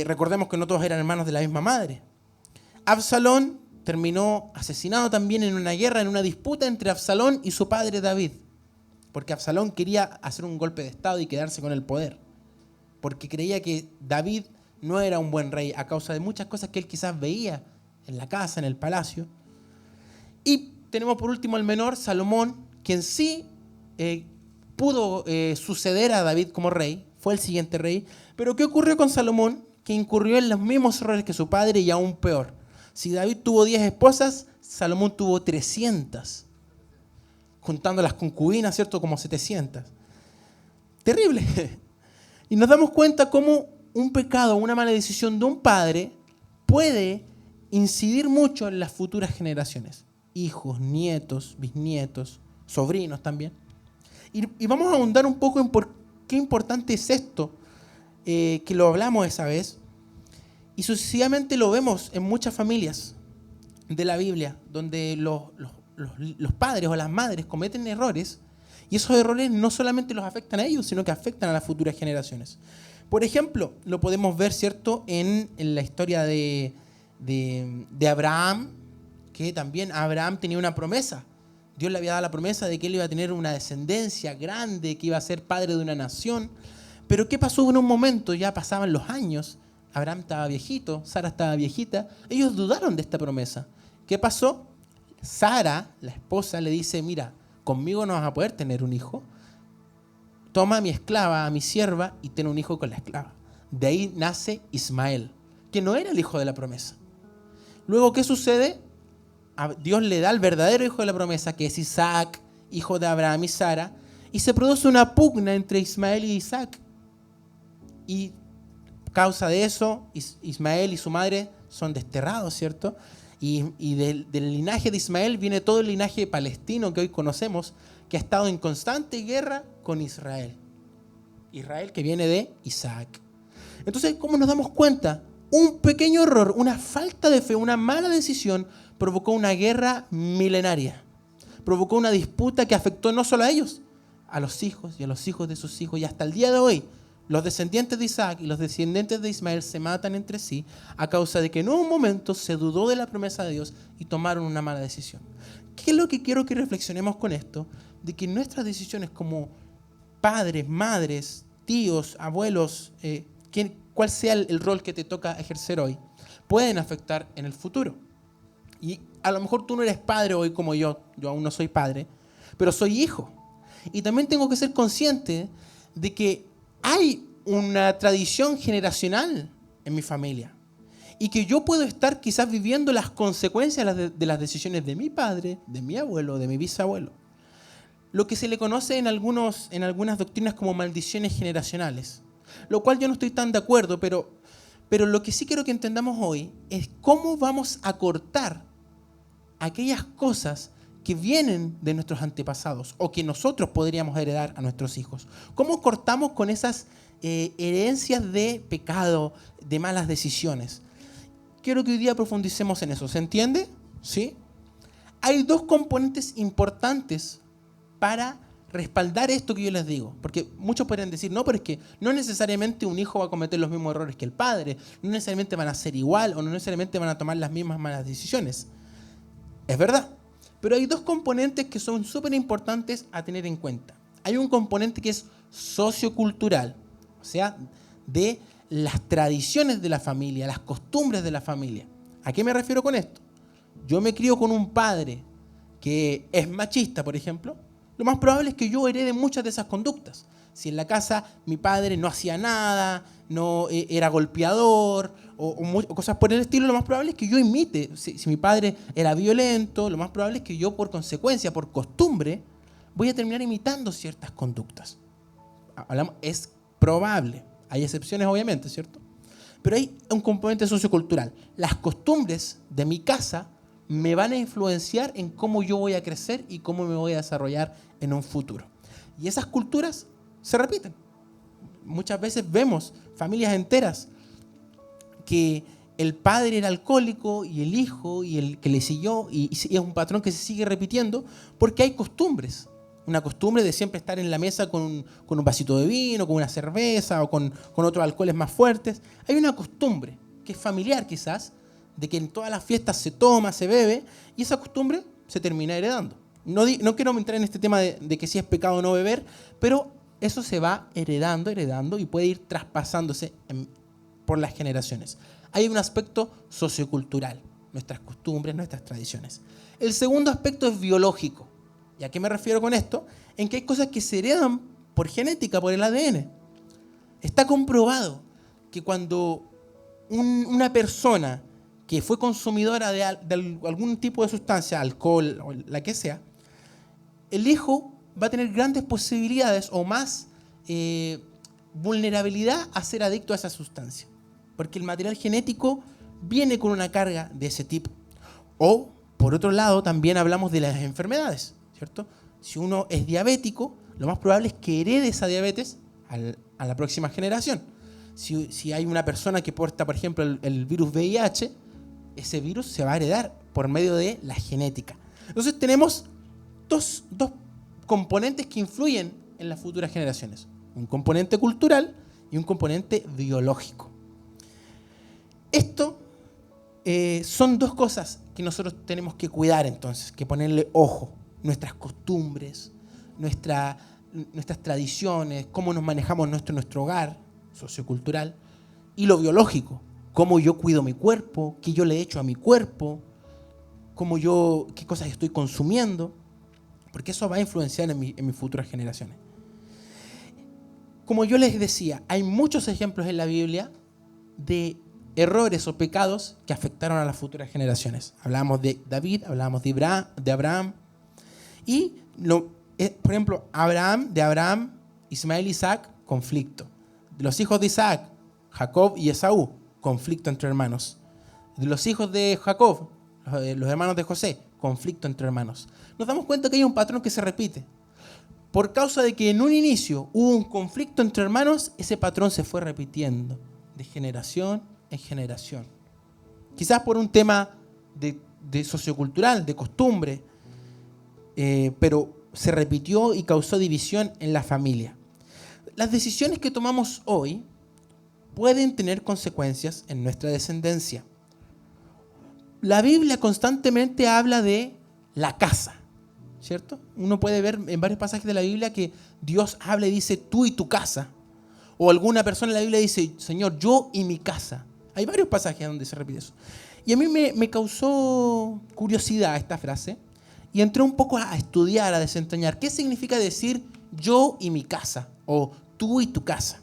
Recordemos que no todos eran hermanos de la misma madre. Absalón terminó asesinado también en una guerra, en una disputa entre Absalón y su padre David. Porque Absalón quería hacer un golpe de estado y quedarse con el poder. Porque creía que David no era un buen rey a causa de muchas cosas que él quizás veía en la casa, en el palacio. Y tenemos por último el menor, Salomón, quien sí pudo suceder a David como rey, fue el siguiente rey. Pero ¿qué ocurrió con Salomón? Que incurrió en los mismos errores que su padre y aún peor. Si David tuvo 10 esposas, Salomón tuvo 300. Juntando las concubinas, ¿cierto? Como 700. Terrible. Y nos damos cuenta cómo un pecado, una mala decisión de un padre puede incidir mucho en las futuras generaciones. Hijos, nietos, bisnietos, sobrinos también. Y vamos a ahondar un poco en por qué importante es esto, que lo hablamos esa vez. Y sucesivamente lo vemos en muchas familias de la Biblia, donde los padres o las madres cometen errores, y esos errores no solamente los afectan a ellos, sino que afectan a las futuras generaciones. Por ejemplo, lo podemos ver, ¿cierto?, en la historia de Abraham, que también Abraham tenía una promesa. Dios le había dado la promesa de que él iba a tener una descendencia grande, que iba a ser padre de una nación. Pero ¿qué pasó en un momento? Ya pasaban los años, Abraham estaba viejito, Sara estaba viejita, ellos dudaron de esta promesa. ¿Qué pasó? Sara, la esposa, le dice, mira, conmigo no vas a poder tener un hijo, toma a mi esclava, a mi sierva, y ten un hijo con la esclava. De ahí nace Ismael, que no era el hijo de la promesa. Luego, ¿qué sucede? Dios le da el verdadero hijo de la promesa, que es Isaac, hijo de Abraham y Sara, y se produce una pugna entre Ismael y Isaac. Y causa de eso, Ismael y su madre son desterrados, ¿cierto? Y del linaje de Ismael viene todo el linaje palestino que hoy conocemos, que ha estado en constante guerra con Israel. Israel que viene de Isaac. Entonces, ¿cómo nos damos cuenta? Un pequeño error, una falta de fe, una mala decisión provocó una guerra milenaria. Provocó una disputa que afectó no solo a ellos, a los hijos y a los hijos de sus hijos. Y hasta el día de hoy, los descendientes de Isaac y los descendientes de Ismael se matan entre sí a causa de que en un momento se dudó de la promesa de Dios y tomaron una mala decisión. ¿Qué es lo que quiero que reflexionemos con esto? De que nuestras decisiones como padres, madres, tíos, abuelos, cuál sea el rol que te toca ejercer hoy, pueden afectar en el futuro. Y a lo mejor tú no eres padre hoy como yo aún no soy padre, pero soy hijo. Y también tengo que ser consciente de que hay una tradición generacional en mi familia y que yo puedo estar quizás viviendo las consecuencias de las decisiones de mi padre, de mi abuelo, de mi bisabuelo. Lo que se le conoce en algunas doctrinas como maldiciones generacionales, lo cual yo no estoy tan de acuerdo, pero lo que sí quiero que entendamos hoy es cómo vamos a cortar aquellas cosas que vienen de nuestros antepasados o que nosotros podríamos heredar a nuestros hijos. ¿Cómo cortamos con esas herencias de pecado, de malas decisiones? Quiero que hoy día profundicemos en eso. ¿Se entiende? ¿Sí? Hay dos componentes importantes para respaldar esto que yo les digo. Porque muchos podrían decir, no, pero es que no necesariamente un hijo va a cometer los mismos errores que el padre, no necesariamente van a ser igual o no necesariamente van a tomar las mismas malas decisiones. Es verdad. Pero hay dos componentes que son súper importantes a tener en cuenta. Hay un componente que es sociocultural, o sea, de las tradiciones de la familia, las costumbres de la familia. ¿A qué me refiero con esto? Yo me crío con un padre que es machista, por ejemplo, lo más probable es que yo herede muchas de esas conductas. Si en la casa mi padre no hacía nada, no era golpeador o cosas por el estilo, lo más probable es que yo imite. Si mi padre era violento, lo más probable es que yo por consecuencia, por costumbre, voy a terminar imitando ciertas conductas. Es probable. Hay excepciones obviamente, ¿cierto? Pero hay un componente sociocultural. Las costumbres de mi casa me van a influenciar en cómo yo voy a crecer y cómo me voy a desarrollar en un futuro. Y esas culturas se repiten. Muchas veces vemos familias enteras que el padre era alcohólico y el hijo y el que le siguió, y es un patrón que se sigue repitiendo porque hay costumbres. una costumbre de siempre estar en la mesa con un vasito de vino, con una cerveza o con otros alcoholes más fuertes. Hay una costumbre que es familiar quizás, de que en todas las fiestas se toma, se bebe, y esa costumbre se termina heredando. No quiero entrar en este tema de que si es pecado o no beber, pero eso se va heredando y puede ir traspasándose por las generaciones. Hay un aspecto sociocultural, nuestras costumbres, nuestras tradiciones. El segundo aspecto es biológico. ¿Y a qué me refiero con esto? En que hay cosas que se heredan por genética, por el ADN. Está comprobado que cuando una persona que fue consumidora de algún tipo de sustancia, alcohol o la que sea, el hijo va a tener grandes posibilidades o más vulnerabilidad a ser adicto a esa sustancia. Porque el material genético viene con una carga de ese tipo. O, por otro lado, también hablamos de las enfermedades, ¿cierto? Si uno es diabético, lo más probable es que herede esa diabetes a la próxima generación. Si hay una persona que porta, por ejemplo, el virus VIH, ese virus se va a heredar por medio de la genética. Entonces tenemos dos componentes que influyen en las futuras generaciones. Un componente cultural y un componente biológico. Esto son dos cosas que nosotros tenemos que cuidar entonces, que ponerle ojo. Nuestras costumbres, nuestras tradiciones, cómo nos manejamos nuestro hogar sociocultural, y lo biológico, cómo yo cuido mi cuerpo, qué yo le echo a mi cuerpo, qué cosas estoy consumiendo, porque eso va a influenciar en mis futuras generaciones. Como yo les decía, hay muchos ejemplos en la Biblia de errores o pecados que afectaron a las futuras generaciones. Hablábamos de David, hablábamos de Abraham, y por ejemplo, de Abraham, Ismael y Isaac, conflicto. De los hijos de Isaac, Jacob y Esaú, conflicto entre hermanos. De los hijos de Jacob, los hermanos de José, conflicto entre hermanos. Nos damos cuenta que hay un patrón que se repite. Por causa de que en un inicio hubo un conflicto entre hermanos, ese patrón se fue repitiendo de generación en generación. Quizás por un tema de sociocultural, de costumbre, pero se repitió y causó división en la familia. Las decisiones que tomamos hoy pueden tener consecuencias en nuestra descendencia. La Biblia constantemente habla de la casa, ¿cierto? Uno puede ver en varios pasajes de la Biblia que Dios habla y dice tú y tu casa. O alguna persona en la Biblia dice, Señor, yo y mi casa. Hay varios pasajes donde se repite eso. Y a mí me causó curiosidad esta frase y entré un poco a estudiar, a desentrañar. ¿Qué significa decir yo y mi casa? O tú y tu casa.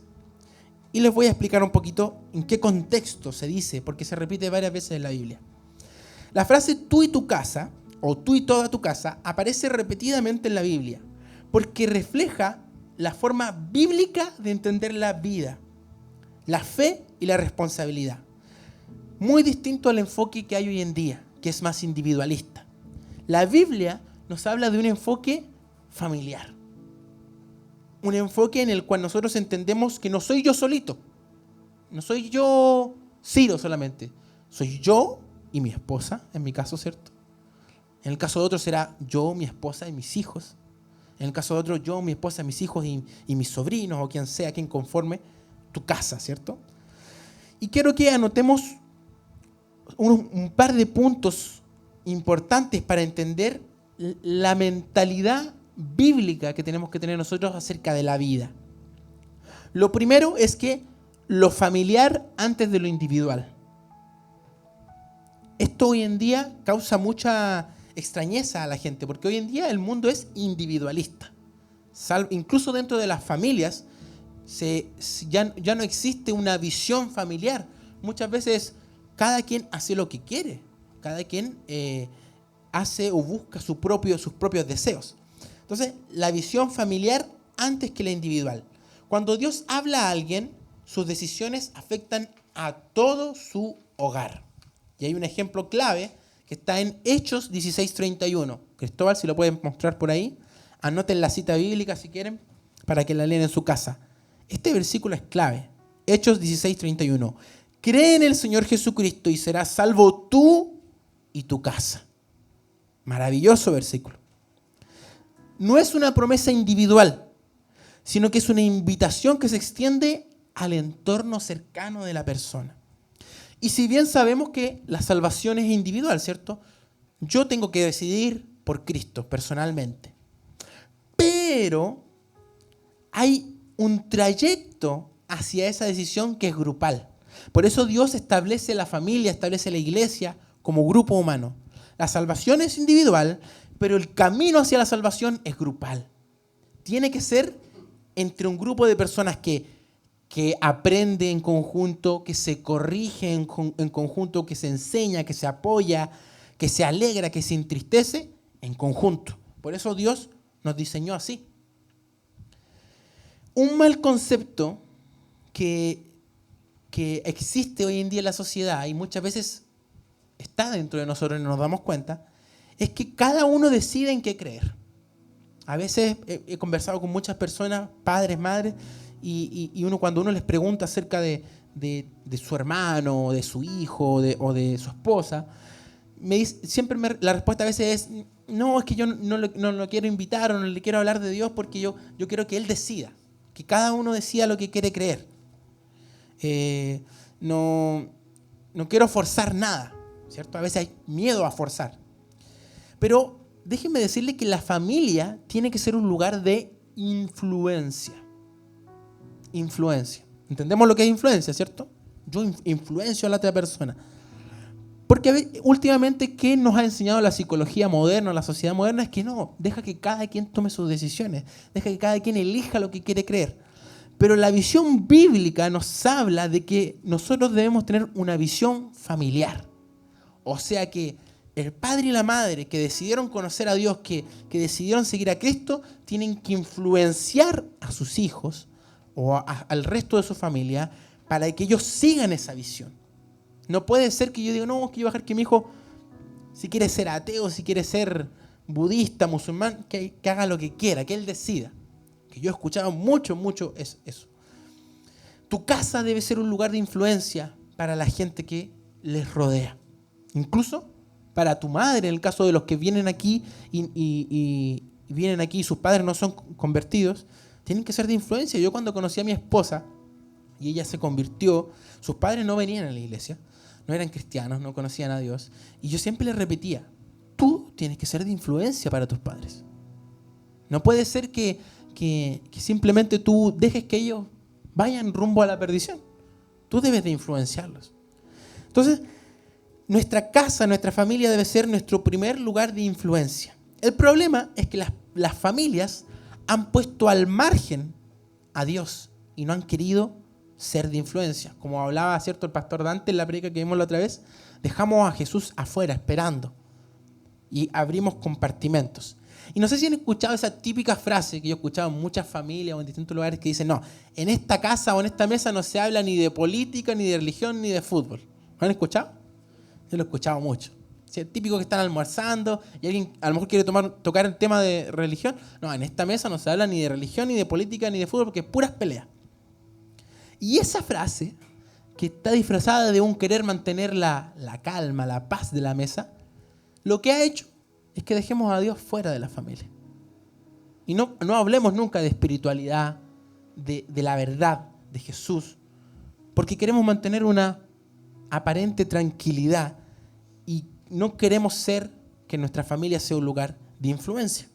Y les voy a explicar un poquito en qué contexto se dice, porque se repite varias veces en la Biblia. La frase tú y tu casa, o tú y toda tu casa, aparece repetidamente en la Biblia, porque refleja la forma bíblica de entender la vida, la fe y la responsabilidad. Muy distinto al enfoque que hay hoy en día, que es más individualista. La Biblia nos habla de un enfoque familiar. Un enfoque en el cual nosotros entendemos que no soy yo solito. No soy yo Ciro solamente. Soy yo y mi esposa, en mi caso, ¿cierto? En el caso de otro será yo, mi esposa y mis hijos. En el caso de otro, yo, mi esposa, mis hijos y mis sobrinos, o quien sea, quien conforme tu casa, ¿cierto? Y quiero que anotemos un par de puntos importantes para entender la mentalidad bíblica que tenemos que tener nosotros acerca de la vida. Lo primero es que lo familiar antes de lo individual. Esto hoy en día causa mucha extrañeza a la gente, porque hoy en día el mundo es individualista. Incluso dentro de las familias ya no existe una visión familiar. Muchas veces cada quien hace lo que quiere, cada quien hace o busca sus propios deseos. Entonces, la visión familiar antes que la individual. Cuando Dios habla a alguien, sus decisiones afectan a todo su hogar. Y hay un ejemplo clave que está en Hechos 16:31. Cristóbal, si lo pueden mostrar por ahí, anoten la cita bíblica si quieren, para que la lean en su casa. Este versículo es clave. Hechos 16:31. Cree en el Señor Jesucristo y serás salvo tú y tu casa. Maravilloso versículo. no es una promesa individual, sino que es una invitación que se extiende al entorno cercano de la persona. Y si bien sabemos que la salvación es individual, ¿cierto? Yo tengo que decidir por Cristo personalmente. Pero hay un trayecto hacia esa decisión que es grupal. Por eso Dios establece la familia, establece la iglesia como grupo humano. La salvación es individual, pero el camino hacia la salvación es grupal. Tiene que ser entre un grupo de personas que aprende en conjunto, que se corrige en conjunto, que se enseña, que se apoya, que se alegra, que se entristece en conjunto. Por eso Dios nos diseñó así. Un mal concepto que existe hoy en día en la sociedad y muchas veces está dentro de nosotros y no nos damos cuenta, es que cada uno decide en qué creer. A veces he conversado con muchas personas, padres, madres, y cuando uno les pregunta acerca de su hermano, de su hijo o de su esposa, la respuesta a veces es, no, es que yo no lo quiero invitar o no le quiero hablar de Dios porque yo quiero que Él decida, que cada uno decida lo que quiere creer. No quiero forzar nada, ¿cierto? A veces hay miedo a forzar. Pero déjenme decirle que la familia tiene que ser un lugar de influencia. Influencia. ¿Entendemos lo que es influencia, cierto? Yo influencio a la otra persona. Porque últimamente, ¿qué nos ha enseñado la psicología moderna, la sociedad moderna? Es que no, deja que cada quien tome sus decisiones, deja que cada quien elija lo que quiere creer. Pero la visión bíblica nos habla de que nosotros debemos tener una visión familiar. O sea que el padre y la madre que decidieron conocer a Dios, que decidieron seguir a Cristo, tienen que influenciar a sus hijos o al resto de su familia para que ellos sigan esa visión. No puede ser que yo diga, no, que yo voy a dejar que mi hijo, si quiere ser ateo, si quiere ser budista, musulmán, que haga lo que quiera, que él decida. Que yo he escuchado mucho eso. Tu casa debe ser un lugar de influencia para la gente que les rodea. Incluso para tu madre, en el caso de los que vienen aquí y vienen aquí y sus padres no son convertidos, tienen que ser de influencia. Yo cuando conocí a mi esposa y ella se convirtió, sus padres no venían a la iglesia, no eran cristianos, no conocían a Dios. Y yo siempre les repetía, tú tienes que ser de influencia para tus padres. No puede ser que simplemente tú dejes que ellos vayan rumbo a la perdición. Tú debes de influenciarlos. Entonces, nuestra casa, nuestra familia debe ser nuestro primer lugar de influencia. El problema es que las familias han puesto al margen a Dios y no han querido ser de influencia. Como hablaba, ¿cierto?, el pastor Dante en la predica que vimos la otra vez, dejamos a Jesús afuera esperando y abrimos compartimentos. Y no sé si han escuchado esa típica frase que yo he escuchado en muchas familias o en distintos lugares que dicen, no, en esta casa o en esta mesa no se habla ni de política, ni de religión, ni de fútbol. ¿Lo han escuchado? Yo lo he escuchado mucho. ¿Sí? Es típico que están almorzando y alguien a lo mejor quiere tocar el tema de religión. No, en esta mesa no se habla ni de religión, ni de política, ni de fútbol, porque es puras peleas. Y esa frase, que está disfrazada de un querer mantener la calma, la paz de la mesa, lo que ha hecho es que dejemos a Dios fuera de la familia. Y no hablemos nunca de espiritualidad, de la verdad de Jesús, porque queremos mantener una aparente tranquilidad y no queremos que nuestra familia sea un lugar de influencia.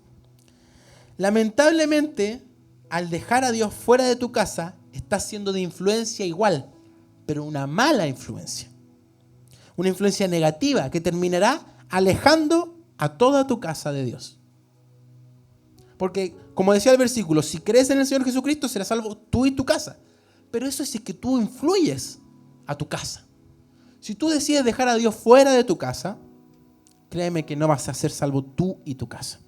Lamentablemente, al dejar a Dios fuera de tu casa, estás siendo de influencia igual, pero una mala influencia. Una influencia negativa que terminará alejando a toda tu casa de Dios. Porque, como decía el versículo, si crees en el Señor Jesucristo, serás salvo tú y tu casa. Pero eso es que tú influyes a tu casa. Si tú decides dejar a Dios fuera de tu casa, créeme que no vas a ser salvo tú y tu casa.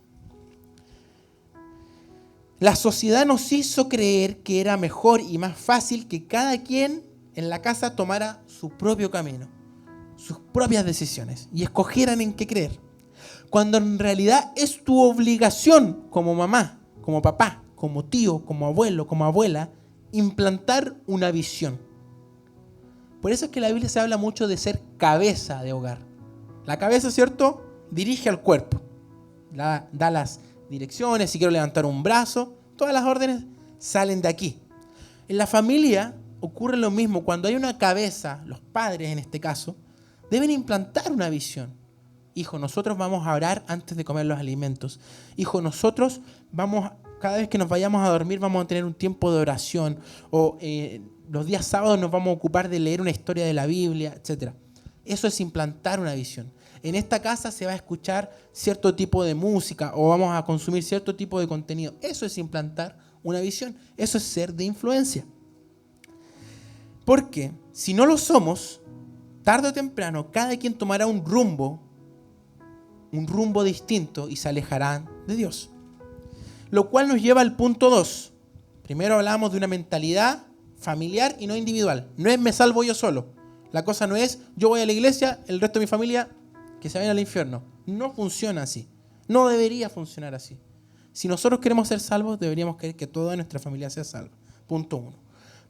La sociedad nos hizo creer que era mejor y más fácil que cada quien en la casa tomara su propio camino, sus propias decisiones y escogieran en qué creer. Cuando en realidad es tu obligación como mamá, como papá, como tío, como abuelo, como abuela, implantar una visión. Por eso es que la Biblia se habla mucho de ser cabeza de hogar. La cabeza, ¿cierto?, dirige al cuerpo, da las direcciones, si quiero levantar un brazo, todas las órdenes salen de aquí. En la familia ocurre lo mismo. Cuando hay una cabeza, los padres en este caso, deben implantar una visión. Hijo, nosotros vamos a orar antes de comer los alimentos. Hijo, nosotros cada vez que nos vayamos a dormir vamos a tener un tiempo de oración. O los días sábados nos vamos a ocupar de leer una historia de la Biblia, etc. Eso es implantar una visión. En esta casa se va a escuchar cierto tipo de música o vamos a consumir cierto tipo de contenido. Eso es implantar una visión. Eso es ser de influencia. Porque si no lo somos, tarde o temprano cada quien tomará un rumbo distinto y se alejarán de Dios. Lo cual nos lleva al punto 2. Primero hablamos de una mentalidad familiar y no individual. No es me salvo yo solo. La cosa no es yo voy a la iglesia, el resto de mi familia que se vayan al infierno. No funciona así. No debería funcionar así. Si nosotros queremos ser salvos, deberíamos querer que toda nuestra familia sea salva. Punto 1.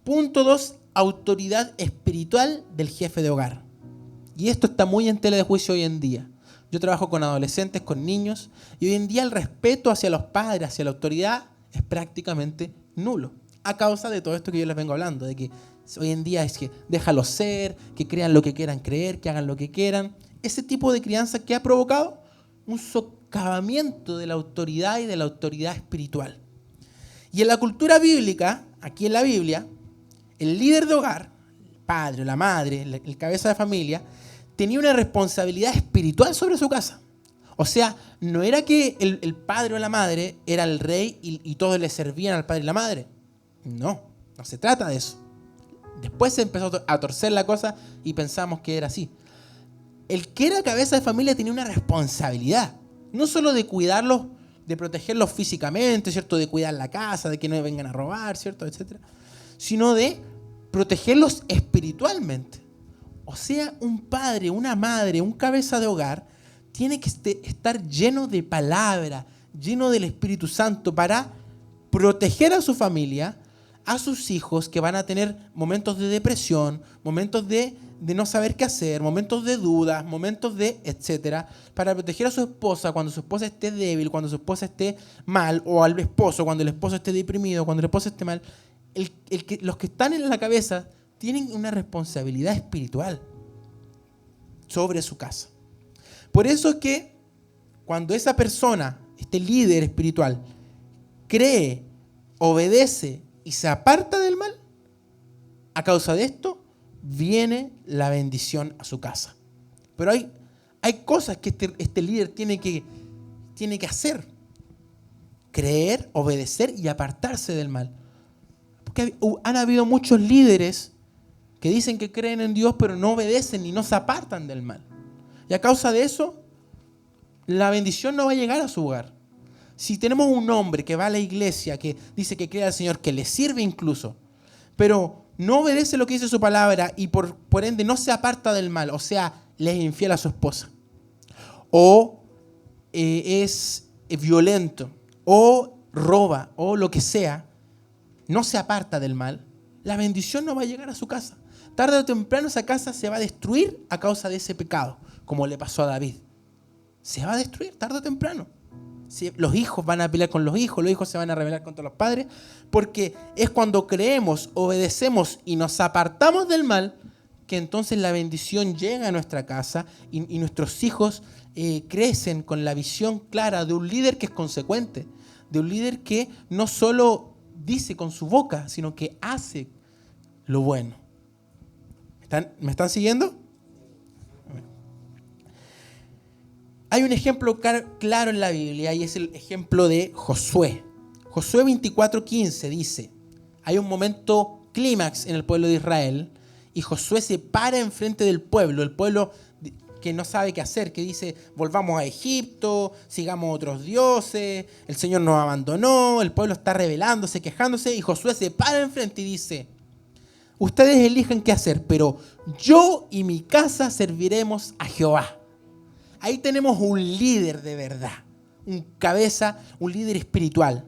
Punto 2, autoridad espiritual del jefe de hogar. Y esto está muy en tela de juicio hoy en día. Yo trabajo con adolescentes, con niños, y hoy en día el respeto hacia los padres, hacia la autoridad, es prácticamente nulo. A causa de todo esto que yo les vengo hablando, de que hoy en día es que déjalos ser, que crean lo que quieran creer, que hagan lo que quieran. Ese tipo de crianza que ha provocado un socavamiento de la autoridad y de la autoridad espiritual. Y en la cultura bíblica, aquí en la Biblia, el líder de hogar, el padre o la madre, el cabeza de familia, tenía una responsabilidad espiritual sobre su casa. O sea, no era que el padre o la madre era el rey y todos le servían al padre y la madre. No se trata de eso. Después se empezó a torcer la cosa y pensamos que era así. El que era cabeza de familia tenía una responsabilidad, no solo de cuidarlos, de protegerlos físicamente, ¿cierto? De cuidar la casa, de que no vengan a robar, ¿cierto? Etcétera. Sino de protegerlos espiritualmente. O sea, un padre, una madre, un cabeza de hogar tiene que estar lleno de palabra, lleno del Espíritu Santo para proteger a su familia, a sus hijos que van a tener momentos de depresión, momentos de no saber qué hacer, momentos de dudas, momentos de etcétera, para proteger a su esposa cuando su esposa esté débil, cuando su esposa esté mal, o al esposo cuando el esposo esté deprimido, cuando el esposo esté mal. Los que están en la cabeza tienen una responsabilidad espiritual sobre su casa. Por eso es que cuando esa persona, este líder espiritual, cree, obedece y se aparta del mal, a causa de esto viene la bendición a su casa. Pero hay cosas que este líder tiene que hacer. Creer, obedecer y apartarse del mal. Porque han habido muchos líderes que dicen que creen en Dios, pero no obedecen y no se apartan del mal. Y a causa de eso, la bendición no va a llegar a su hogar. Si tenemos un hombre que va a la iglesia, que dice que cree al Señor, que le sirve incluso, pero no obedece lo que dice su palabra y por ende no se aparta del mal, o sea, le es infiel a su esposa, o es violento, o roba, o lo que sea, no se aparta del mal, la bendición no va a llegar a su casa. Tarde o temprano esa casa se va a destruir a causa de ese pecado, como le pasó a David. Se va a destruir tarde o temprano. Los hijos van a pelear con los hijos se van a rebelar contra los padres, porque es cuando creemos, obedecemos y nos apartamos del mal, que entonces la bendición llega a nuestra casa y nuestros hijos crecen con la visión clara de un líder que es consecuente, de un líder que no solo dice con su boca, sino que hace lo bueno. ¿Me están siguiendo? Hay un ejemplo claro en la Biblia y es el ejemplo de Josué. Josué 24:15 dice, hay un momento clímax en el pueblo de Israel y Josué se para enfrente del pueblo, el pueblo que no sabe qué hacer, que dice, volvamos a Egipto, sigamos otros dioses, el Señor nos abandonó, el pueblo está rebelándose, quejándose, y Josué se para enfrente y dice, ustedes elijan qué hacer, pero yo y mi casa serviremos a Jehová. Ahí tenemos un líder de verdad, un cabeza, un líder espiritual,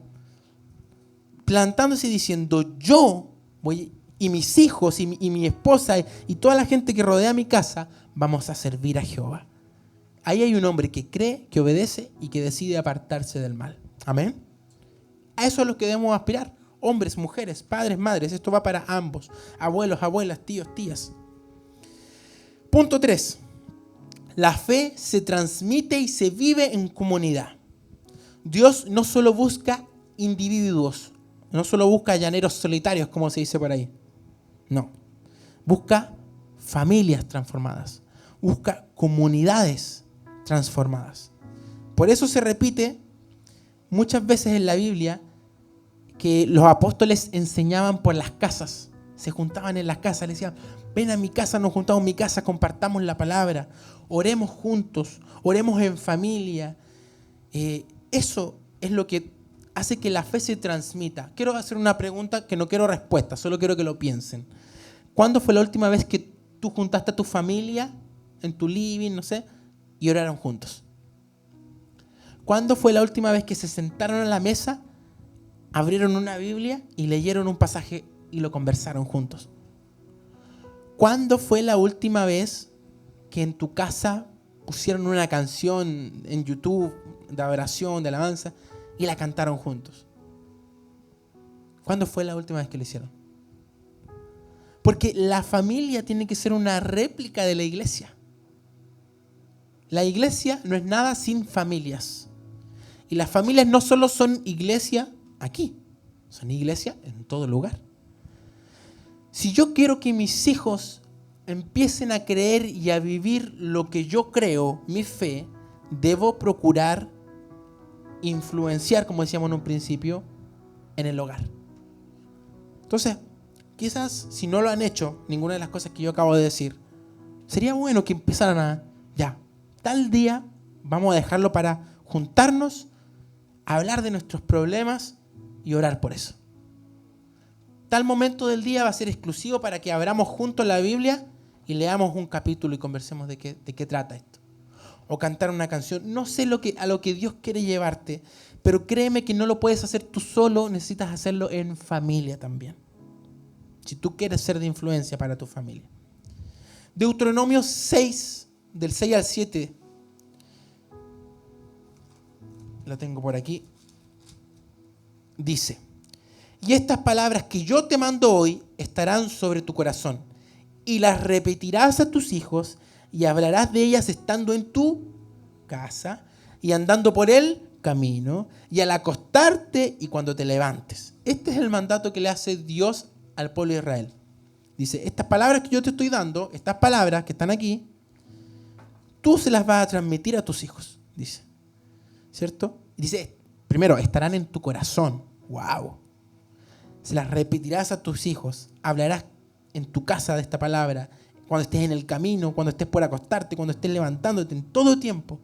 plantándose y diciendo, yo voy, y mis hijos, y mi esposa, y toda la gente que rodea mi casa, vamos a servir a Jehová. Ahí hay un hombre que cree, que obedece y que decide apartarse del mal. Amén. A eso es lo que debemos aspirar. Hombres, mujeres, padres, madres. Esto va para ambos. Abuelos, abuelas, tíos, tías. Punto 3. La fe se transmite y se vive en comunidad. Dios no solo busca individuos, no solo busca llaneros solitarios, como se dice por ahí. No. Busca familias transformadas. Busca comunidades transformadas. Por eso se repite muchas veces en la Biblia que los apóstoles enseñaban por las casas. Se juntaban en las casas, le decían, ven a mi casa, nos juntamos en mi casa, compartamos la palabra, oremos juntos, oremos en familia. Eso es lo que hace que la fe se transmita. Quiero hacer una pregunta que no quiero respuesta, solo quiero que lo piensen. ¿Cuándo fue la última vez que tú juntaste a tu familia en tu living, no sé, y oraron juntos? ¿Cuándo fue la última vez que se sentaron a la mesa, abrieron una Biblia y leyeron un pasaje y lo conversaron juntos? ¿Cuándo fue la última vez que en tu casa pusieron una canción en YouTube de adoración, de alabanza, y la cantaron juntos? ¿Cuándo fue la última vez que lo hicieron? Porque la familia tiene que ser una réplica de la iglesia. La iglesia no es nada sin familias. Y las familias no solo son iglesia aquí, son iglesia en todo lugar. Si yo quiero que mis hijos empiecen a creer y a vivir lo que yo creo, mi fe, debo procurar influenciar, como decíamos en un principio, en el hogar. Entonces, quizás si no lo han hecho, ninguna de las cosas que yo acabo de decir, sería bueno que empezaran a, ya, tal día vamos a dejarlo para juntarnos, hablar de nuestros problemas y orar por eso. Tal momento del día va a ser exclusivo para que abramos juntos la Biblia y leamos un capítulo y conversemos de qué trata esto. O cantar una canción. No sé a lo que Dios quiere llevarte, pero créeme que no lo puedes hacer tú solo, necesitas hacerlo en familia también. Si tú quieres ser de influencia para tu familia. Deuteronomio 6, del 6 al 7. Lo tengo por aquí. Dice: y estas palabras que yo te mando hoy estarán sobre tu corazón, y las repetirás a tus hijos, y hablarás de ellas estando en tu casa, y andando por el camino, y al acostarte y cuando te levantes. Este es el mandato que le hace Dios al pueblo de Israel. Dice, estas palabras que yo te estoy dando, estas palabras que están aquí, tú se las vas a transmitir a tus hijos, dice. ¿Cierto? Y dice, primero, estarán en tu corazón. ¡Wow! Se las repetirás a tus hijos, hablarás en tu casa de esta palabra, cuando estés en el camino, cuando estés por acostarte, cuando estés levantándote, en todo tiempo.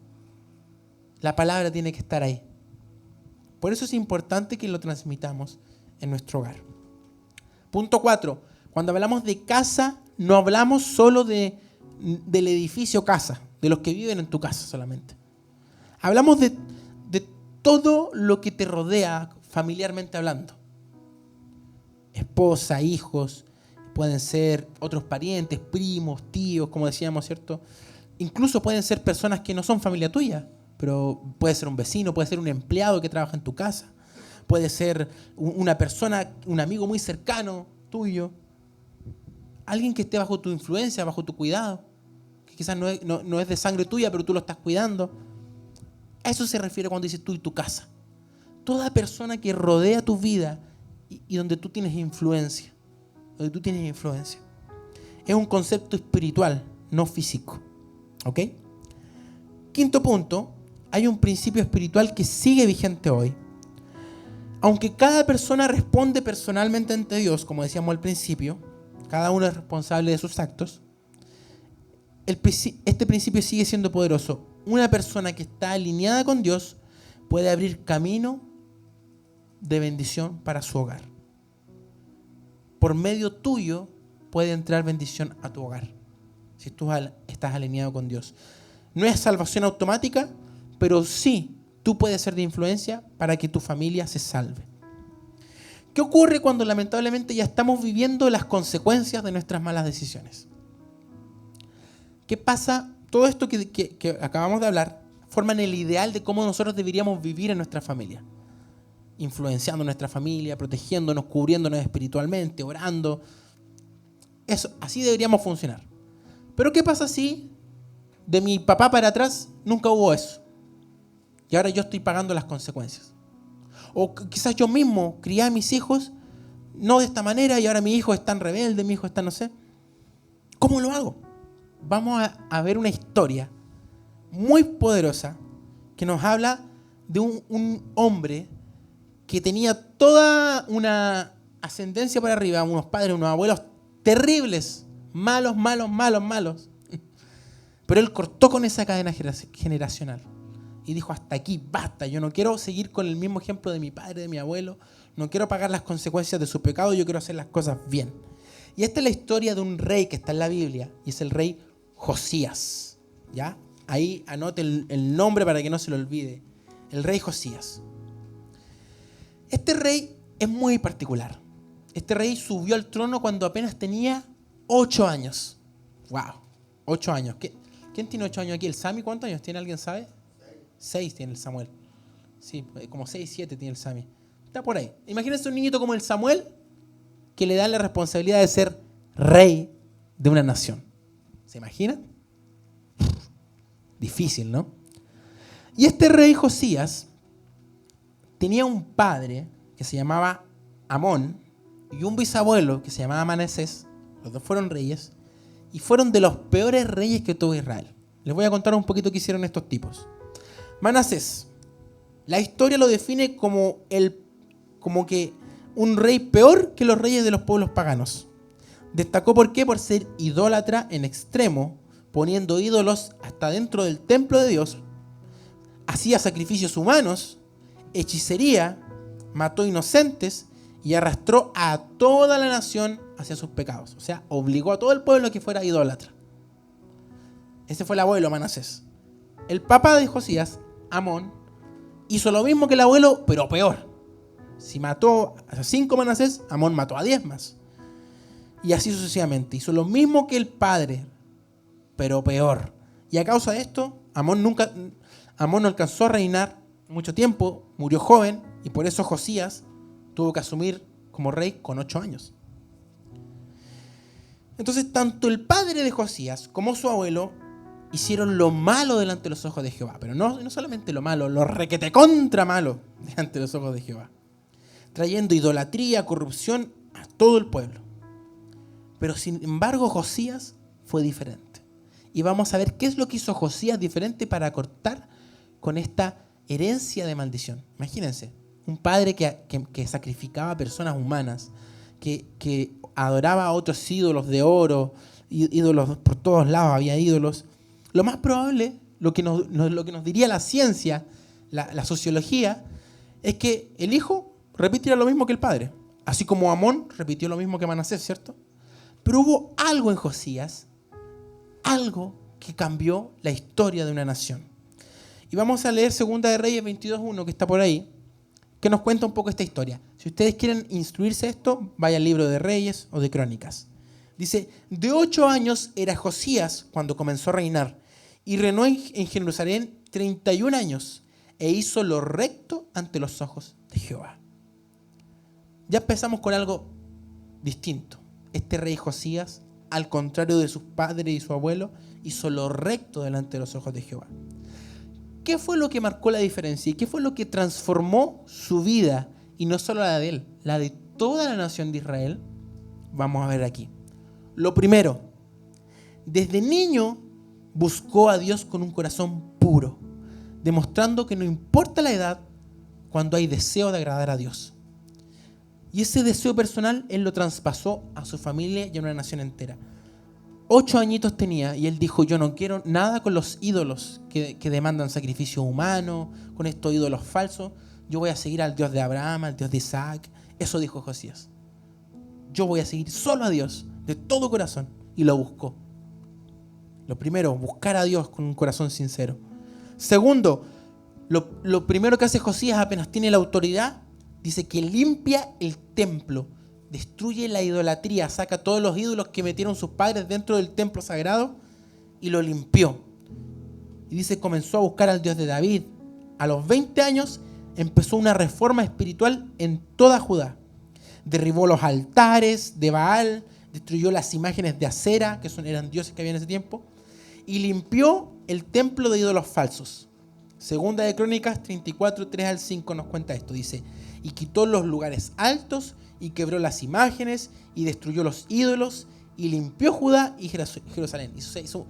La palabra tiene que estar ahí. Por eso es importante que lo transmitamos en nuestro hogar. Punto 4. Cuando hablamos de casa, no hablamos solo del edificio casa, de los que viven en tu casa solamente. Hablamos de todo lo que te rodea familiarmente hablando. Esposa, hijos, pueden ser otros parientes, primos, tíos, como decíamos, ¿cierto? Incluso pueden ser personas que no son familia tuya, pero puede ser un vecino, puede ser un empleado que trabaja en tu casa, puede ser una persona, un amigo muy cercano tuyo, alguien que esté bajo tu influencia, bajo tu cuidado, que quizás no es de sangre tuya, pero tú lo estás cuidando. A eso se refiere cuando dices tú y tu casa. Toda persona que rodea tu vida y donde tú tienes influencia. Donde tú tienes influencia. Es un concepto espiritual, no físico. ¿Ok? Quinto punto, hay un principio espiritual que sigue vigente hoy. Aunque cada persona responde personalmente ante Dios, como decíamos al principio, cada uno es responsable de sus actos, este principio sigue siendo poderoso. Una persona que está alineada con Dios puede abrir camino de bendición para su hogar. Por medio tuyo puede entrar bendición a tu hogar, si tú estás alineado con Dios. No es salvación automática, pero sí tú puedes ser de influencia para que tu familia se salve. ¿Qué ocurre cuando lamentablemente ya estamos viviendo las consecuencias de nuestras malas decisiones? ¿Qué pasa? Todo esto que acabamos de hablar forman el ideal de cómo nosotros deberíamos vivir en nuestra familia. influenciando nuestra familia, protegiéndonos, cubriéndonos espiritualmente, orando. Eso, así deberíamos funcionar. Pero ¿qué pasa si de mi papá para atrás nunca hubo eso? Y ahora yo estoy pagando las consecuencias. O quizás yo mismo crié a mis hijos no de esta manera y ahora mi hijo es tan rebelde, mi hijo está no sé. ¿Cómo lo hago? Vamos a ver una historia muy poderosa que nos habla de un hombre que tenía toda una ascendencia para arriba, unos padres, unos abuelos terribles, malos. Pero él cortó con esa cadena generacional y dijo: hasta aquí, basta, yo no quiero seguir con el mismo ejemplo de mi padre, de mi abuelo, no quiero pagar las consecuencias de su pecado, yo quiero hacer las cosas bien. Y esta es la historia de un rey que está en la Biblia, y es el rey Josías. ¿Ya? Ahí anote el nombre para que no se lo olvide. El rey Josías. Este rey es muy particular. Este rey subió al trono cuando apenas tenía 8 años. ¡Wow! 8 años. ¿Quién tiene 8 años aquí? ¿El Sami cuántos años tiene? ¿Alguien sabe? 6 tiene el Samuel. Sí, como 6, 7 tiene el Sami. Está por ahí. Imagínense un niñito como el Samuel que le dan la responsabilidad de ser rey de una nación. ¿Se imaginan? Difícil, ¿no? Y este rey Josías tenía un padre que se llamaba Amón y un bisabuelo que se llamaba Manasés. Los dos fueron reyes y fueron de los peores reyes que tuvo Israel. Les voy a contar un poquito qué hicieron estos tipos. Manasés, la historia lo define como que un rey peor que los reyes de los pueblos paganos. Destacó ¿por qué? Por ser idólatra en extremo, poniendo ídolos hasta dentro del templo de Dios. Hacía sacrificios humanos, hechicería, mató inocentes y arrastró a toda la nación hacia sus pecados. O sea, obligó a todo el pueblo a que fuera idólatra. Ese fue el abuelo Manasés. El papá de Josías, Amón, hizo lo mismo que el abuelo, pero peor. Si mató a 5 Manasés, Amón mató a 10 más. Y así sucesivamente. Hizo lo mismo que el padre, pero peor. Y a causa de esto, Amón no alcanzó a reinar mucho tiempo, murió joven, y por eso Josías tuvo que asumir como rey con 8 años. Entonces, tanto el padre de Josías como su abuelo hicieron lo malo delante de los ojos de Jehová. Pero no solamente lo malo, lo requete contra malo delante de los ojos de Jehová. Trayendo idolatría, corrupción a todo el pueblo. Pero sin embargo, Josías fue diferente. Y vamos a ver qué es lo que hizo Josías diferente para cortar con esta herencia de maldición. Imagínense, un padre que sacrificaba a personas humanas, que adoraba a otros ídolos de oro, ídolos por todos lados, había ídolos. Lo más probable, lo que nos diría la ciencia, la sociología, es que el hijo repitiera lo mismo que el padre. Así como Amón repitió lo mismo que Manasés, ¿cierto? Pero hubo algo en Josías, algo que cambió la historia de una nación. Y vamos a leer 2 de Reyes 22:1, que está por ahí, que nos cuenta un poco esta historia. Si ustedes quieren instruirse esto, vaya al libro de Reyes o de Crónicas. Dice: de 8 años era Josías cuando comenzó a reinar, y reinó en Jerusalén 31 años, e hizo lo recto ante los ojos de Jehová. Ya empezamos con algo distinto. Este rey Josías, al contrario de sus padres y su abuelo, hizo lo recto delante de los ojos de Jehová. ¿Qué fue lo que marcó la diferencia? ¿Y qué fue lo que transformó su vida? Y no solo la de él, la de toda la nación de Israel. Vamos a ver aquí. Lo primero, desde niño buscó a Dios con un corazón puro, demostrando que no importa la edad cuando hay deseo de agradar a Dios. Y ese deseo personal él lo traspasó a su familia y a una nación entera. 8 añitos tenía y él dijo: yo no quiero nada con los ídolos que demandan sacrificio humano, con estos ídolos falsos. Yo voy a seguir al Dios de Abraham, al Dios de Isaac. Eso dijo Josías. Yo voy a seguir solo a Dios de todo corazón. Y lo buscó. Lo primero, buscar a Dios con un corazón sincero. Segundo, lo primero que hace Josías apenas tiene la autoridad, dice que limpia el templo, destruye la idolatría, saca todos los ídolos que metieron sus padres dentro del templo sagrado y lo limpió. Y dice, comenzó a buscar al Dios de David. A los 20 años empezó una reforma espiritual en toda Judá. Derribó los altares de Baal, destruyó las imágenes de Acera, que eran dioses que había en ese tiempo, y limpió el templo de ídolos falsos. Segunda de Crónicas 34, 3 al 5 nos cuenta esto. Dice, y quitó los lugares altos, y quebró las imágenes, y destruyó los ídolos, y limpió Judá y Jerusalén. Hizo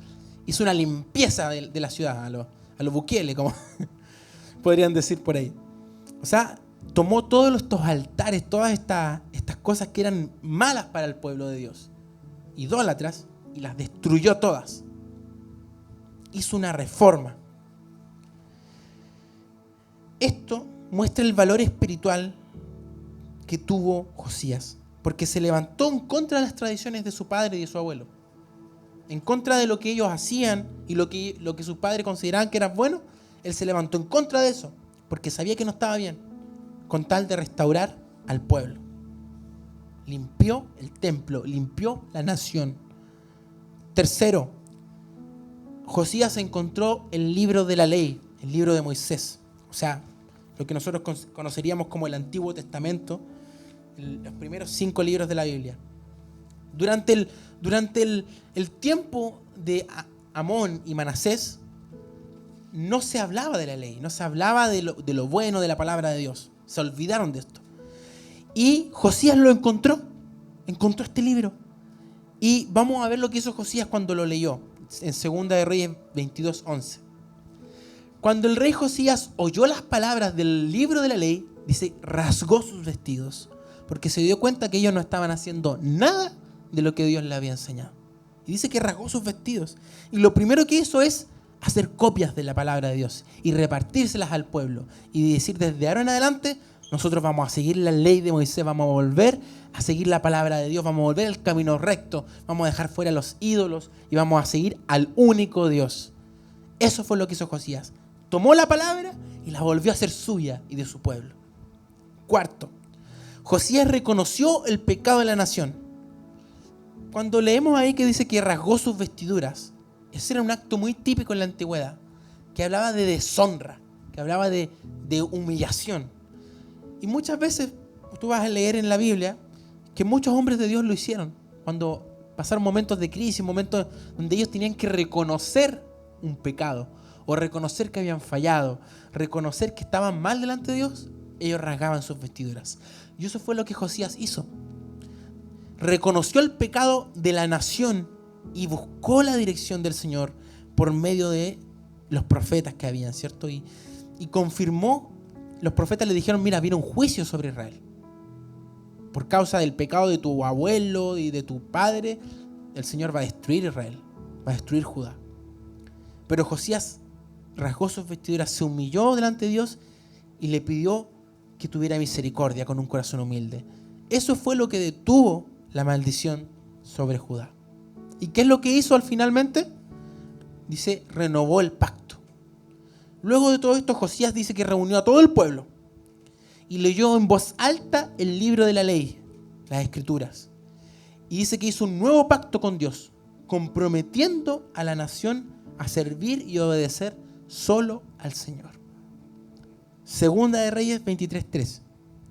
una limpieza de la ciudad, a los Bukele, como podrían decir por ahí. O sea, tomó todos estos altares, todas estas cosas que eran malas para el pueblo de Dios, idólatras, y las destruyó todas. Hizo una reforma. Esto muestra el valor espiritual que tuvo Josías, porque se levantó en contra de las tradiciones de su padre y de su abuelo, en contra de lo que ellos hacían y lo que sus padres consideraban que era bueno. Él se levantó en contra de eso, porque sabía que no estaba bien, con tal de restaurar al pueblo. Limpió el templo, limpió la nación. Tercero, Josías encontró el libro de la ley, el libro de Moisés. O sea, lo que nosotros conoceríamos como el Antiguo Testamento, los primeros 5 libros de la Biblia. Durante el tiempo de Amón y Manasés, no se hablaba de la ley, no se hablaba de lo bueno de la palabra de Dios. Se olvidaron de esto. Y Josías lo encontró este libro. Y vamos a ver lo que hizo Josías cuando lo leyó, en Segunda de Reyes 22, 11. Cuando el rey Josías oyó las palabras del libro de la ley, dice, rasgó sus vestidos, porque se dio cuenta que ellos no estaban haciendo nada de lo que Dios le había enseñado. Y dice que rasgó sus vestidos. Y lo primero que hizo es hacer copias de la palabra de Dios y repartírselas al pueblo. Y decir, desde ahora en adelante, nosotros vamos a seguir la ley de Moisés, vamos a volver a seguir la palabra de Dios, vamos a volver al camino recto, vamos a dejar fuera los ídolos y vamos a seguir al único Dios. Eso fue lo que hizo Josías. Tomó la palabra y la volvió a hacer suya y de su pueblo. Cuarto, Josías reconoció el pecado de la nación. Cuando leemos ahí que dice que rasgó sus vestiduras, ese era un acto muy típico en la antigüedad, que hablaba de deshonra, que hablaba de humillación. Y muchas veces tú vas a leer en la Biblia que muchos hombres de Dios lo hicieron, cuando pasaron momentos de crisis, momentos donde ellos tenían que reconocer un pecado, o reconocer que habían fallado, reconocer que estaban mal delante de Dios, ellos rasgaban sus vestiduras. Y eso fue lo que Josías hizo. Reconoció el pecado de la nación y buscó la dirección del Señor por medio de los profetas que habían, ¿cierto? Y confirmó, los profetas le dijeron, mira, viene un juicio sobre Israel. Por causa del pecado de tu abuelo y de tu padre, el Señor va a destruir Israel, va a destruir Judá. Pero Josías rasgó sus vestiduras, se humilló delante de Dios y le pidió que tuviera misericordia con un corazón humilde. Eso fue lo que detuvo la maldición sobre Judá. ¿Y qué es lo que hizo finalmente? Dice, renovó el pacto. Luego de todo esto, Josías dice que reunió a todo el pueblo y leyó en voz alta el libro de la ley, las escrituras. Y dice que hizo un nuevo pacto con Dios, comprometiendo a la nación a servir y obedecer solo al Señor. Segunda de Reyes 23:3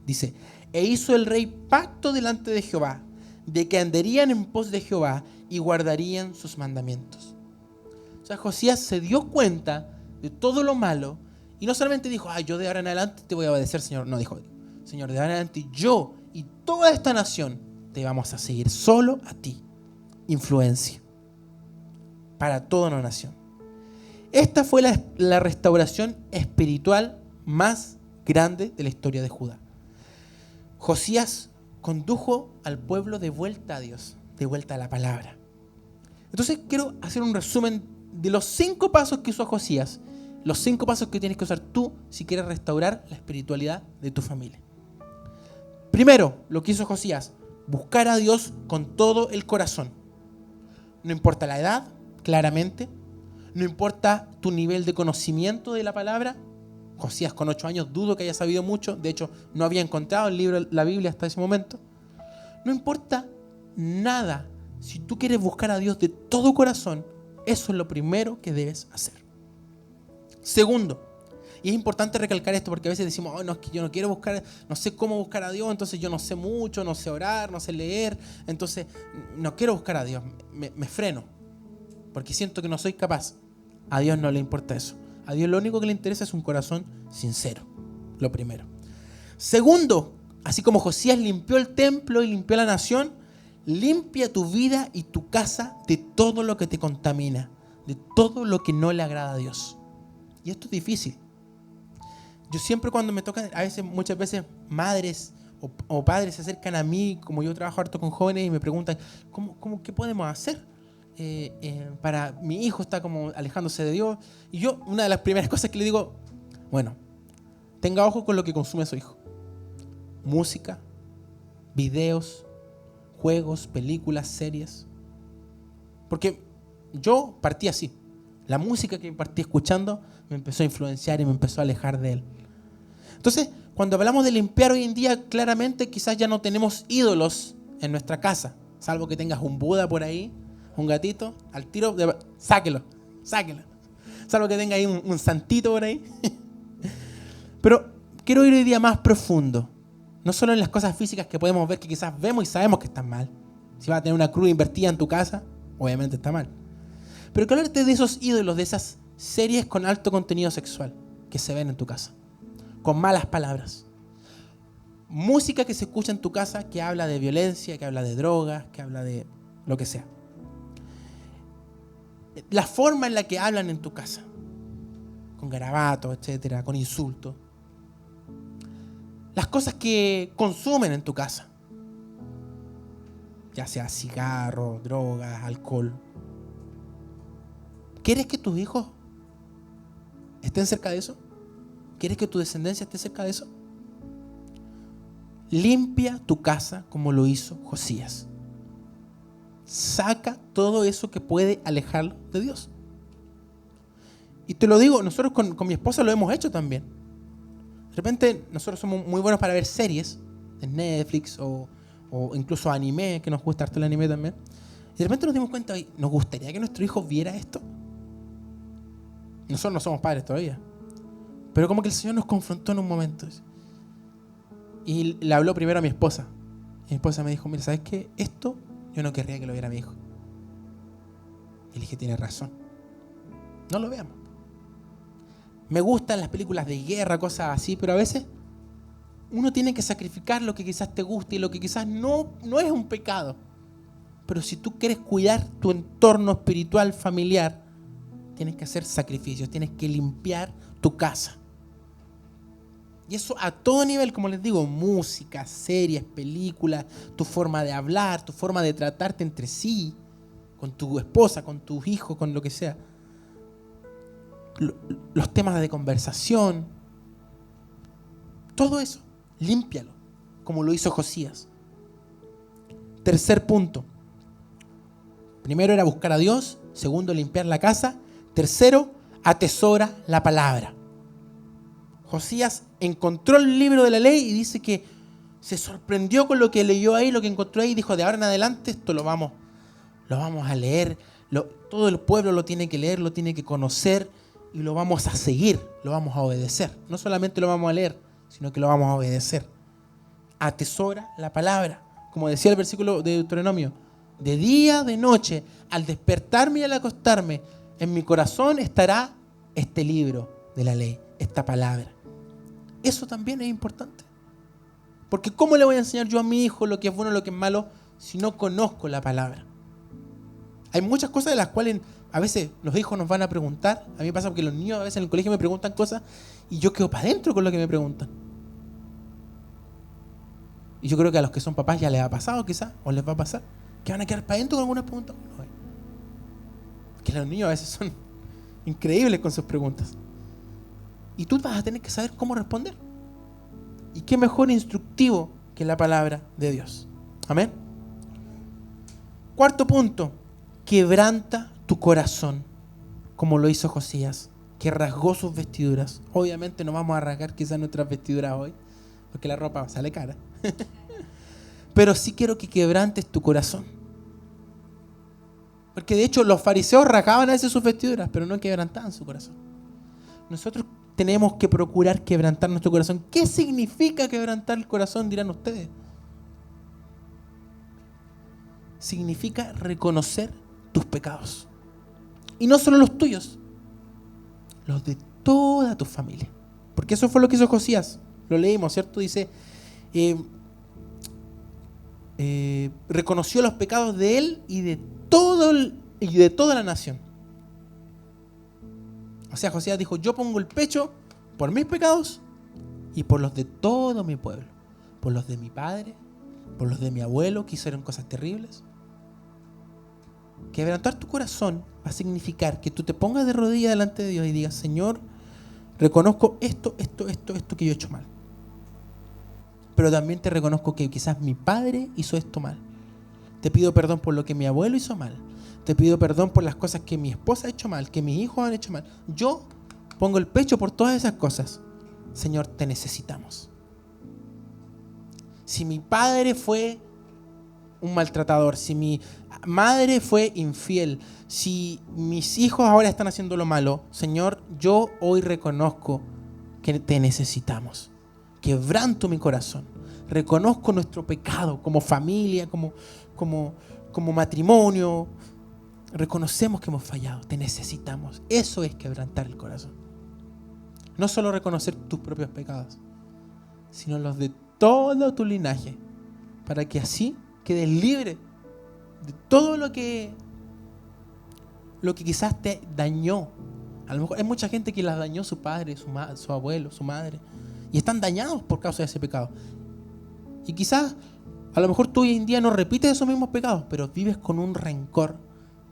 dice, e hizo el rey pacto delante de Jehová, de que andarían en pos de Jehová y guardarían sus mandamientos. O sea, Josías se dio cuenta de todo lo malo y no solamente dijo, yo de ahora en adelante te voy a obedecer, Señor. No, dijo, Señor, de ahora en adelante yo y toda esta nación te vamos a seguir solo a ti. Influencia para toda una nación. Esta fue la restauración espiritual más grande de la historia de Judá. Josías condujo al pueblo de vuelta a Dios, de vuelta a la palabra. Entonces quiero hacer un resumen de los 5 pasos que usó Josías, los 5 pasos que tienes que usar tú si quieres restaurar la espiritualidad de tu familia. Primero, lo que hizo Josías, buscar a Dios con todo el corazón. No importa la edad, claramente. No importa tu nivel de conocimiento de la palabra. Josías con 8 años dudo que haya sabido mucho. De hecho, no había encontrado el libro, la Biblia hasta ese momento. No importa nada. Si tú quieres buscar a Dios de todo corazón, eso es lo primero que debes hacer. Segundo, Y es importante recalcar esto porque a veces decimos, oh, no, es que yo no quiero buscar, no sé cómo buscar a Dios, entonces yo no sé mucho, no sé orar, no sé leer, entonces no quiero buscar a Dios, me freno, porque siento que no soy capaz. A Dios no le importa eso. A Dios lo único que le interesa es un corazón sincero, lo primero. Segundo, así como Josías limpió el templo y limpió la nación, limpia tu vida y tu casa de todo lo que te contamina, de todo lo que no le agrada a Dios. Y esto es difícil. Yo siempre cuando me tocan, muchas veces madres o padres se acercan a mí, como yo trabajo harto con jóvenes, y me preguntan, ¿qué podemos hacer? Para mi hijo está como alejándose de Dios. Y yo, una de las primeras cosas que le digo, bueno, tenga ojo con lo que consume su hijo. Música, videos, juegos, películas, series. Porque yo partí así. La música que partí escuchando me empezó a influenciar y me empezó a alejar de él. Entonces, cuando hablamos de limpiar hoy en día, claramente quizás ya no tenemos ídolos en nuestra casa, salvo que tengas un Buda por ahí, un gatito, al tiro, sáquelo. Salvo que tenga ahí un santito por ahí. Pero quiero ir hoy día más profundo. No solo en las cosas físicas que podemos ver, que quizás vemos y sabemos que están mal. Si vas a tener una cruz invertida en tu casa, obviamente está mal. Pero quiero hablarte de esos ídolos, de esas series con alto contenido sexual que se ven en tu casa, con malas palabras. Música que se escucha en tu casa que habla de violencia, que habla de drogas, que habla de lo que sea. La forma en la que hablan en tu casa, con garabatos, etcétera, con insultos. Las cosas que consumen en tu casa, ya sea cigarros, drogas, alcohol. ¿Quieres que tus hijos estén cerca de eso? ¿Quieres que tu descendencia esté cerca de eso? Limpia tu casa como lo hizo Josías. Saca todo eso que puede alejarlo de Dios. Y te lo digo, nosotros con mi esposa lo hemos hecho también. De repente nosotros somos muy buenos para ver series de Netflix o incluso anime, que nos gusta harto el anime también. Y de repente nos dimos cuenta, ¿nos gustaría que nuestro hijo viera esto? Nosotros no somos padres todavía. Pero como que el Señor nos confrontó en un momento. Y le habló primero a mi esposa. Y mi esposa me dijo, mira, ¿sabes qué? Esto yo no querría que lo viera mi hijo. Y le dije, tiene razón. No lo veamos. Me gustan las películas de guerra, cosas así, pero a veces uno tiene que sacrificar lo que quizás te guste y lo que quizás no es un pecado. Pero si tú quieres cuidar tu entorno espiritual, familiar, tienes que hacer sacrificios, tienes que limpiar tu casa. Y eso a todo nivel, como les digo, música, series, películas, tu forma de hablar, tu forma de tratarte entre sí, con tu esposa, con tus hijos, con lo que sea. Los temas de conversación, todo eso, límpialo, como lo hizo Josías. Tercer punto. Primero era buscar a Dios. Segundo, limpiar la casa. Tercero, atesora la palabra. Josías encontró el libro de la ley y dice que se sorprendió con lo que leyó ahí, lo que encontró ahí. Dijo, de ahora en adelante esto lo vamos a leer. Todo el pueblo lo tiene que leer, lo tiene que conocer y lo vamos a seguir, lo vamos a obedecer. No solamente lo vamos a leer, sino que lo vamos a obedecer. Atesora la palabra. Como decía el versículo de Deuteronomio, de día, de noche, al despertarme y al acostarme, en mi corazón estará este libro de la ley, esta palabra. Eso también es importante. Porque ¿cómo le voy a enseñar yo a mi hijo lo que es bueno y lo que es malo si no conozco la palabra? Hay muchas cosas de las cuales a veces los hijos nos van a preguntar. A mí me pasa porque los niños a veces en el colegio me preguntan cosas y yo quedo para adentro con lo que me preguntan. Y yo creo que a los que son papás ya les ha pasado quizás, o les va a pasar, que van a quedar para adentro con algunas preguntas. Que los niños a veces son increíbles con sus preguntas. Y tú vas a tener que saber cómo responder. Y qué mejor instructivo que la palabra de Dios. Amén. Cuarto punto. Quebranta tu corazón, como lo hizo Josías, que rasgó sus vestiduras. Obviamente no vamos a rasgar quizás nuestras vestiduras hoy, porque la ropa sale cara. Pero sí quiero que quebrantes tu corazón. Porque de hecho los fariseos rasgaban a veces sus vestiduras, pero no quebrantaban su corazón. Nosotros tenemos que procurar quebrantar nuestro corazón. ¿Qué significa quebrantar el corazón? Dirán ustedes. Significa reconocer tus pecados. Y no solo los tuyos, los de toda tu familia. Porque eso fue lo que hizo Josías. Lo leímos, ¿cierto? Dice, reconoció los pecados de él y de toda la nación. O sea, Josías dijo, yo pongo el pecho por mis pecados y por los de todo mi pueblo. Por los de mi padre, por los de mi abuelo que hicieron cosas terribles. Quebrantar tu corazón va a significar que tú te pongas de rodillas delante de Dios y digas, Señor, reconozco esto que yo he hecho mal. Pero también te reconozco que quizás mi padre hizo esto mal. Te pido perdón por lo que mi abuelo hizo mal. Te pido perdón por las cosas que mi esposa ha hecho mal, que mis hijos han hecho mal. Yo pongo el pecho por todas esas cosas. Señor, te necesitamos. Si mi padre fue un maltratador, si mi madre fue infiel, si mis hijos ahora están haciendo lo malo, Señor, yo hoy reconozco que te necesitamos. Quebranto mi corazón. Reconozco nuestro pecado como familia, como matrimonio. Reconocemos que hemos fallado, te necesitamos. Eso es quebrantar el corazón. No solo reconocer tus propios pecados, sino los de todo tu linaje, para que así quedes libre de todo lo que quizás te dañó. A lo mejor hay mucha gente que las dañó su padre, su abuelo, su madre, y están dañados por causa de ese pecado. Y quizás, a lo mejor tú hoy en día no repites esos mismos pecados, pero vives con un rencor,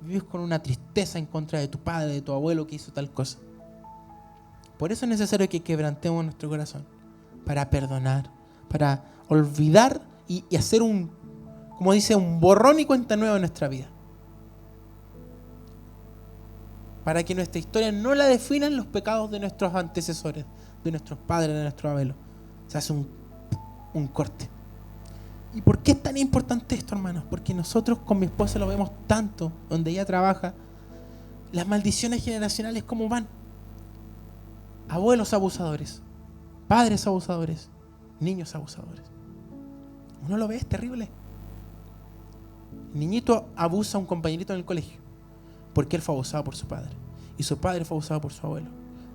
vives con una tristeza en contra de tu padre, de tu abuelo que hizo tal cosa. Por eso es necesario que quebrantemos nuestro corazón, para perdonar, para olvidar y hacer como dice, un borrón y cuenta nueva en nuestra vida. Para que nuestra historia no la definan los pecados de nuestros antecesores, de nuestros padres, de nuestros abuelos. Se hace un corte. ¿Y por qué es tan importante esto, hermanos? Porque nosotros con mi esposa lo vemos tanto, donde ella trabaja, las maldiciones generacionales, ¿cómo van? Abuelos abusadores, padres abusadores, niños abusadores. Uno lo ve, es terrible. El niñito abusa a un compañerito en el colegio porque él fue abusado por su padre y su padre fue abusado por su abuelo,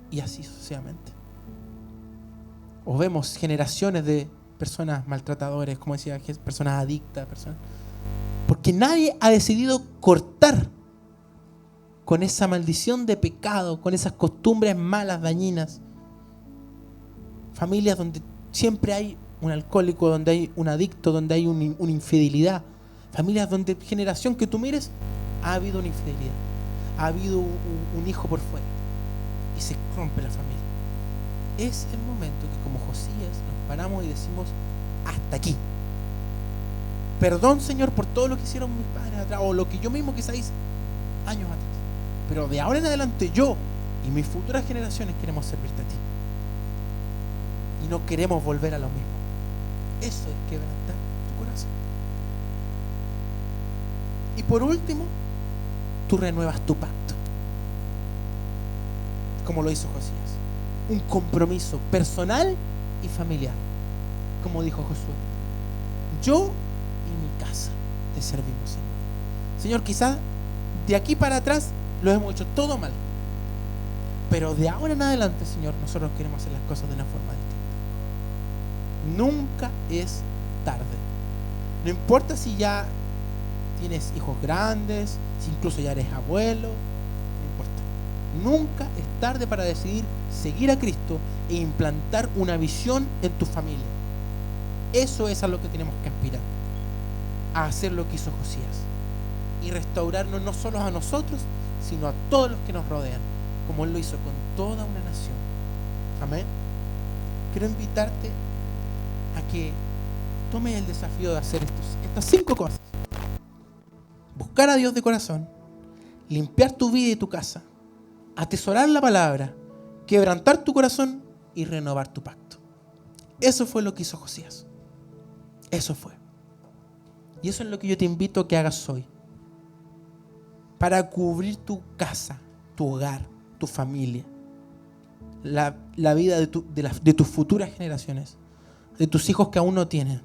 y así sucesivamente. O vemos generaciones de personas maltratadores, como decía, personas adictas, porque nadie ha decidido cortar con esa maldición de pecado, con esas costumbres malas, dañinas. Familias donde siempre hay un alcohólico, donde hay un adicto, donde hay una infidelidad. Familias donde, generación que tú mires, ha habido una infidelidad, ha habido un hijo por fuera y se rompe la familia. Es el momento que, como Josías, nos paramos y decimos, hasta aquí. Perdón, Señor, por todo lo que hicieron mis padres atrás, o lo que yo mismo quizás hice años atrás. Pero de ahora en adelante yo y mis futuras generaciones queremos servirte a ti. Y no queremos volver a lo mismo. Eso es quebrantar tu corazón. Y por último, tú renuevas tu pacto, como lo hizo Josías. Un compromiso personal y familiar, como dijo Josué. Yo y mi casa te servimos, Señor. Señor, quizás de aquí para atrás lo hemos hecho todo mal, pero de ahora en adelante, Señor, nosotros queremos hacer las cosas de una forma distinta. Nunca es tarde. No importa si ya tienes hijos grandes, si incluso ya eres abuelo, no importa. Nunca es tarde para decidir seguir a Cristo e implantar una visión en tu familia. Eso es a lo que tenemos que aspirar, a hacer lo que hizo Josías y restaurarnos no solo a nosotros, sino a todos los que nos rodean, como Él lo hizo con toda una nación. Amén. Quiero invitarte a que tomes el desafío de hacer estas 5 cosas. Buscar a Dios de corazón, limpiar tu vida y tu casa, atesorar la palabra, quebrantar tu corazón y renovar tu pacto. Eso fue lo que hizo Josías. Eso fue. Y eso es lo que yo te invito a que hagas hoy, para cubrir tu casa, tu hogar, tu familia. la vida de tus futuras generaciones, de tus hijos que aún no tienes,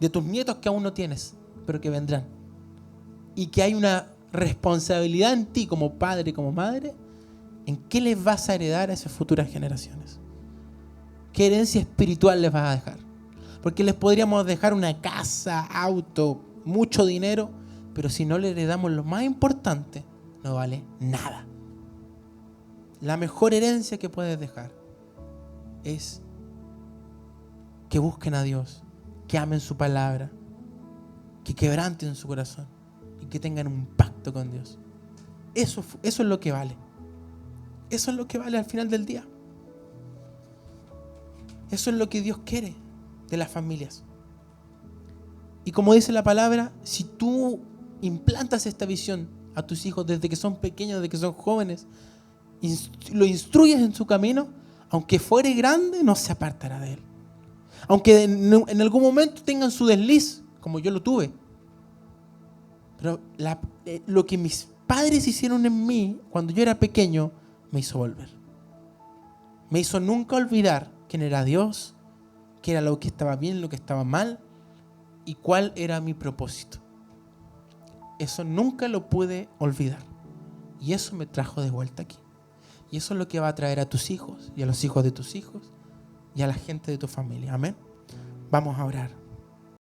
de tus nietos que aún no tienes, pero que vendrán. Y que hay una responsabilidad en ti como padre, como madre, en qué les vas a heredar a esas futuras generaciones. ¿Qué herencia espiritual les vas a dejar? Porque les podríamos dejar una casa, auto, mucho dinero, pero si no le heredamos lo más importante, no vale nada. La mejor herencia que puedes dejar es que busquen a Dios, que amen su palabra, que quebranten su corazón y que tengan un pacto con Dios. Eso es lo que vale. Eso es lo que vale al final del día. Eso es lo que Dios quiere de las familias. Y como dice la palabra, si tú implantas esta visión a tus hijos desde que son pequeños, desde que son jóvenes, lo instruyes en su camino, aunque fuere grande, no se apartará de él. Aunque en algún momento tengan su desliz, como yo lo tuve. Pero lo que mis padres hicieron en mí cuando yo era pequeño me hizo volver. Me hizo nunca olvidar quién era Dios, qué era lo que estaba bien, lo que estaba mal y cuál era mi propósito. Eso nunca lo pude olvidar. Y eso me trajo de vuelta aquí. Y eso es lo que va a traer a tus hijos y a los hijos de tus hijos y a la gente de tu familia. Amén. Vamos a orar.